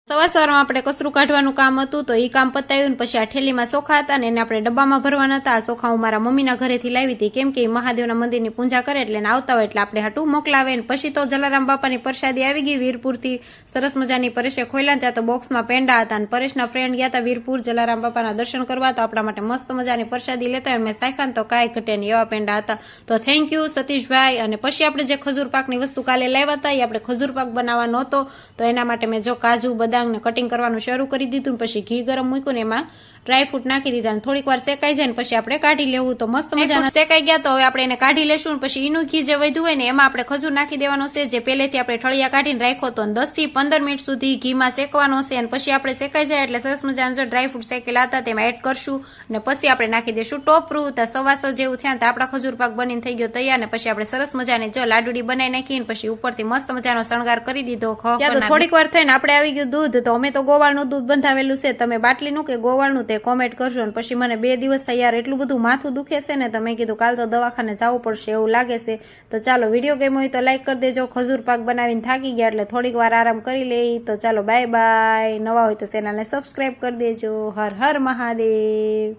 સવારમાં આપણે કચરું કાઢવાનું કામ હતું તો એ કામ પતાવ્યું ને પછી આ ઠેલીમાં ચોખા હતા ને એને આપણે ડબ્બામાં ભરવાના હતા. આ ચોખા હું મારા મમ્મીના ઘરેથી લાવી હતી, કેમ કે મહાદેવના મંદિરની પૂજા કરે એટલે એને આવતા હોય એટલે આપણે હાટું મોકલાવે. ને પછી તો જલારામ બાપાની પ્રસાદી આવી ગઈ વીરપુરથી. સરસ મજાની પરેશે ખોલ્યા. ત્યાં તો બોક્સમાં પેંડા હતા અને પરેશના ફ્રેન્ડ ગયા હતા વીરપુર જલારામ બાપાના દર્શન કરવા, તો આપણા માટે મસ્ત મજાની પ્રસાદી લેતા મેં સાયખાન તો કાંઈ ઘટે નહીં એવા પેંડા હતા. તો થેન્ક યુ સતીશભાઈ. અને પછી આપણે જે ખજૂર પાકની વસ્તુ કાલે લાવ્યા હતા એ આપણે ખજૂર પાક બનાવવાનો હતો, તો એના માટે મેં જો કાજુ બદામ ને કટિંગ કરવાનું શરૂ કરી દીધું. પછી ઘી ગરમ મૂક્યું ને એમાં ડ્રાયફ્રૂટ નાખી દીધા અને થોડીક વાર શેકાઈ જાય ને પછી આપણે કાઢી લેવું. તો મસ્ત મજાના શેકાઈ ગયા તો હવે આપણે એને કાઢી લેશું. પછી એનું ઘી જે વધ્યું હોય ને એમાં આપણે ખજૂર નાખી દેવાનો છે, જે પહેલેથી આપણે ઠળિયા કાઢીને રાખ્યો તો 10 થી 15 મિનિટ સુધી ઘીમાં શેકવાનો છે. અને પછી આપણે શેકાઈ જાય એટલે સરસ મજાના જો ડ્રાયફ્રૂટ શેકેલા હતા તેમાં એડ કરશું અને પછી આપણે નાખી દઈશું ટોપરું. તો 6:15 જેવું થયા તો આપણા ખજૂર પાક બનીને થઈ ગયો તૈયાર. ને પછી આપણે સરસ મજાની જો લાડુડી બનાવી નાખીને પછી ઉપરથી મસ્ત મજાનો શણગાર કરી દીધો. થોડીક વાર થઈને આપણે આવી ગયું દૂધ. તો અમે તો ગોવાળનું દૂધ બંધાવેલું છે, તમે બાટલીનું કે ગોવાળનું તે કોમેન્ટ કરજો. પછી મને 2 દિવસ થઈ યાર એટલું બધું માથું દુખે છે ને, તો મેં કીધું કાલ તો દવાખાને જવું પડશે એવું લાગે છે. તો ચાલો વિડીયો ગમ્યો હોય તો લાઈક કરી દેજો. ખજૂર પાક બનાવીને થાકી ગયા એટલે થોડીક વાર આરામ કરી લઈ. તો ચાલો બાય બાય. નવા હોય તો ચેનલને સબસ્ક્રાઈબ કરી દેજો. હર હર મહાદેવ.